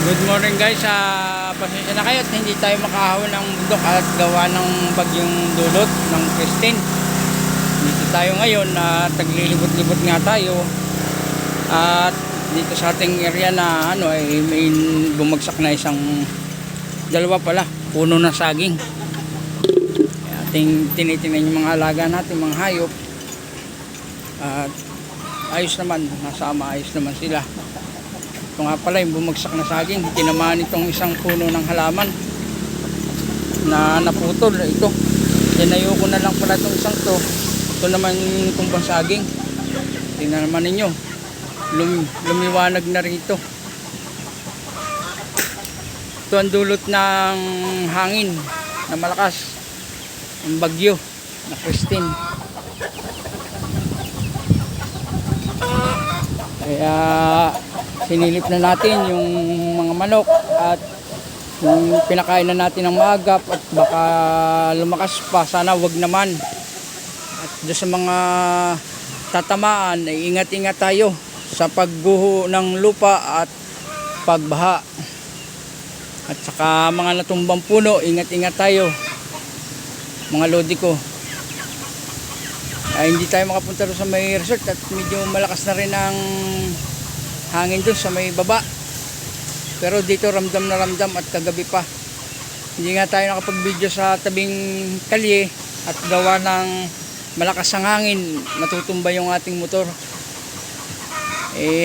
Good morning guys, pasensya na kayo at hindi tayo makahawin ng bundok at gawa ng bagyong dulot ng Christine. Dito tayo ngayon at taglilibot-libot nga tayo at dito sa ating area na ay may bumagsak na dalawa pala, puno ng saging. Ating tinitingnan yung mga alaga natin, mga hayop, at ayos naman, ayos naman sila. Ito nga pala yung bumagsak na saging, tinamaan itong isang puno ng halaman na naputol. Ito, tinayo ko na lang pala itong isang to. Ito naman yung tumbang saging. Tingnan naman ninyo, lumiwanag na rin ito. Ito ang dulot ng hangin na malakas, ang bagyo na Christine. Kaya sinilip na natin yung mga manok at yung pinakain na natin ng maagap at baka lumakas pa, sana wag naman. At doon sa mga tatamaan ay ingat-ingat tayo sa pagguho ng lupa at pagbaha. At saka mga natumbang puno, ingat-ingat tayo mga lodi ko. Ay, hindi tayo makapunta doon sa may resort at medyo malakas na rin ang hangin doon sa may baba, pero dito ramdam na ramdam at kagabi pa. Hindi nga tayo nakapag-video sa tabing kalye at gawa ng malakas ang hangin, matutumba yung ating motor.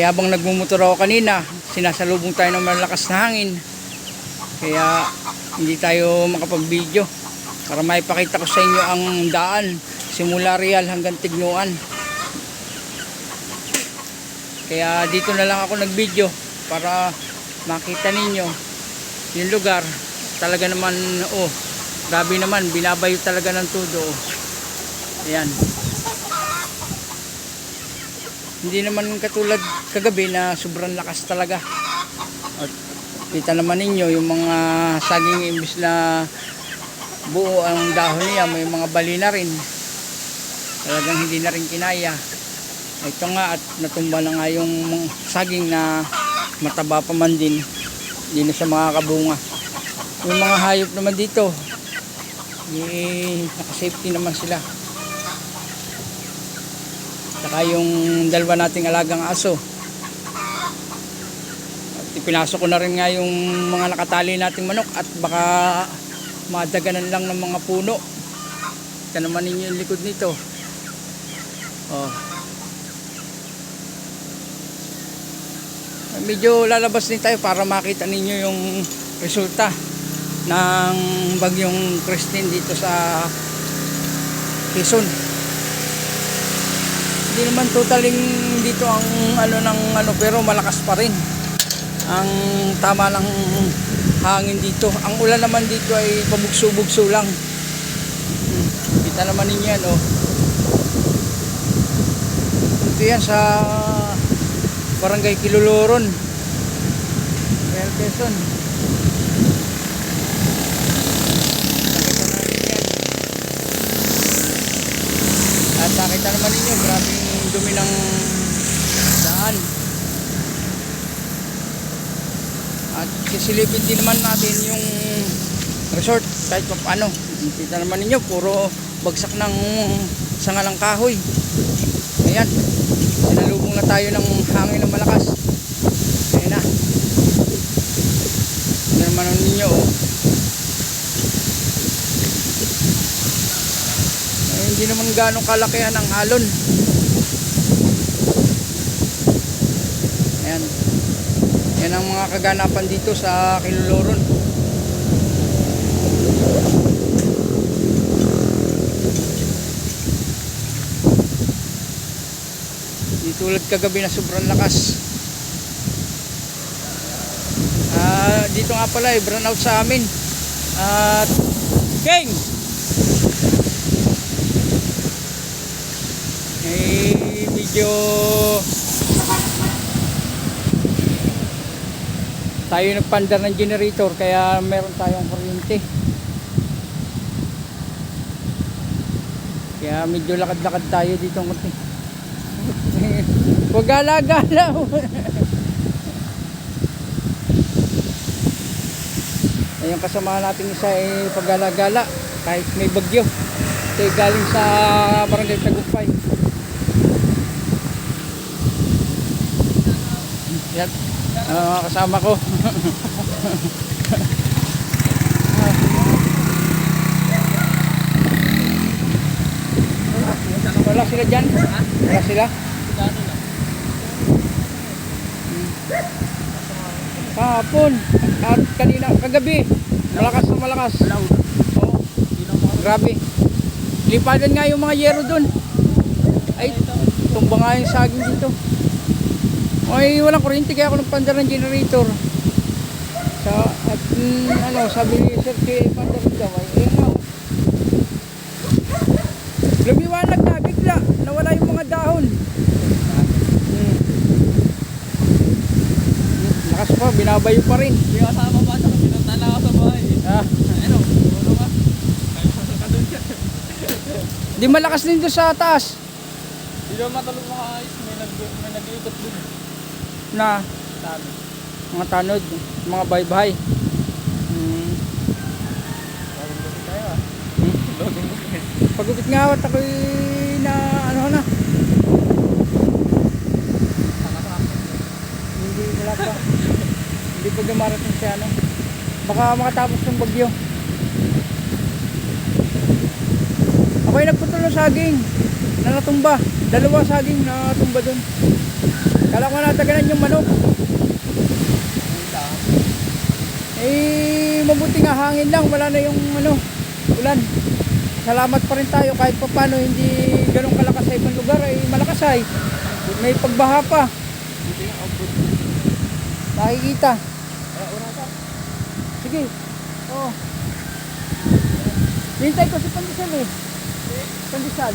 Habang nagmumotor ako kanina, sinasalubong tayo ng malakas na hangin, kaya hindi tayo makapag-video para maipakita ko sa inyo ang daan simula Real hanggang Tignuan. Kaya dito na lang ako nag-video para makita ninyo yung lugar. Talaga naman, grabe naman, binabayo talaga ng todo. Ayan. Hindi naman katulad kagabi na sobrang lakas talaga. At kita naman ninyo yung mga saging, imbis na buo ang dahon niya, may mga bali na rin. Talagang hindi na rin kinaya. Ito nga, at natumba na nga yung saging na mataba pa man din, hindi na siya makakabunga. Yung mga hayop naman dito, naka-safety naman sila. Saka yung dalawa nating alagang aso, at ipinasok ko na rin nga yung mga nakatali nating manok at baka madaganan lang ng mga puno. Ito naman ninyo yung likod nito. Medyo lalabas din tayo para makita ninyo yung resulta ng bagyong Christine dito sa Quezon. Hindi naman totaling dito ang pero malakas pa rin ang tama ng hangin dito. Ang ulan naman dito ay pabugso-bugso lang. Kita naman ninyo yan, Ito yan sa Barangay Kiluloron, Real Quezon. Nakita natin yan. At nakita naman ninyo, grabing dumi ng daan. At sisilipin din naman natin yung resort kahit pa paano. Kita naman ninyo, puro bagsak ng sangalang kahoy. Ayan, sinalubong na tayo ng hangin ng malakas. Ayan na. Ito naman ninyo, hindi naman ganong kalakihan ang alon. Ayan. Yan ang mga kaganapan dito sa Kiluloron. Di tulad kagabi na sobrang lakas. Dito nga pala burn out sa amin. At King! Medyo tayo nagpandar ng generator kaya meron tayong kuryente. Kaya medyo lakad-lakad tayo dito konti. Huwag gala-gala. Yung kasama natin isa ay paggala-gala kahit may bagyo. Ito ay galing sa Barangay Tagumpay. Yan, kasama ko. Wala sila dyan? Wala sila? Kahapon at kanina, kagabi, malakas na malakas. Oo, grabe. Lipadan nga yung mga yero dun. Ay, tumba nga yung saging dito. Ay, walang kuryente kaya ako nagpandar ng generator. At sabi ni Sir K, pandar daw. Ay, nga. Lumiwanag na, bigla. Nawala yung mga dahon. Lakas pa, binabayo pa rin. Hindi ka sama pa sa pinunta na ako sa bahay. Ano? Ano ka? Kaya sa kadun siya. Di malakas din doon sa taas. Hindi naman matulog makaayos. May nag-iikot dun. Na Sabi. mga tanod, mga baybay. Login kasi tayo ah. Login kasi. Pagupit nga at ako'y na na. Hindi wala pa. Hindi pa dumarating siya Baka makatapos ng bagyo. Ako'y nagputol ng saging na natumba. 2 saging na natumba doon. Kala ko nataganan yung manok. Mabuti nga hangin lang, wala na yung ulan. Salamat pa rin tayo kahit pa paano hindi ganun kalakas sa ibang lugar ay malakas ay. May pagbaha pa. Nakikita. Sige. Oo. Hintay ko si Pandesal eh. Pandesal.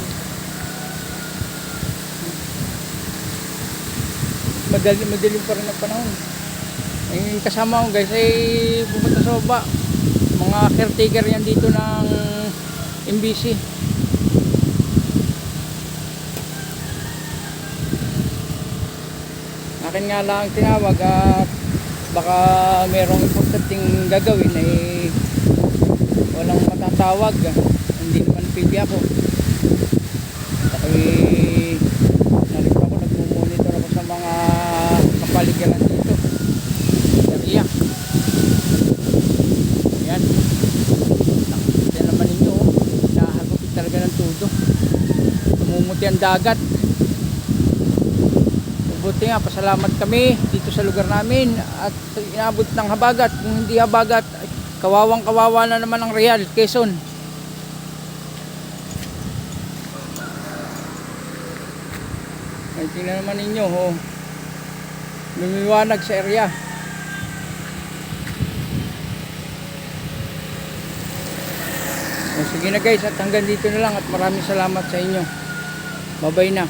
Madilim pa rin ang panahon. Kasama ko guys ay pumunta sa baba. Mga caretaker yan dito ng MBC. Akin nga lang tinawag at baka merong importanteng gagawin ay walang matatawag. Hindi naman pwede ako. Ako'y narito ako, nagmumonitor ako sa mga kapaligiran dito. Yan. Nakikita naman ninyo, nakahagupit talaga ng tudo. Tumumuti ang dagat. Buti nga, pasalamat kami dito sa lugar namin at inabot ng habagat. Kung hindi habagat, kawawang kawawa na naman ang Real Quezon. Ay, tingnan naman ninyo, lumiwanag sa area. Sige na guys, at hanggang dito na lang at maraming salamat sa inyo. Bye-bye na.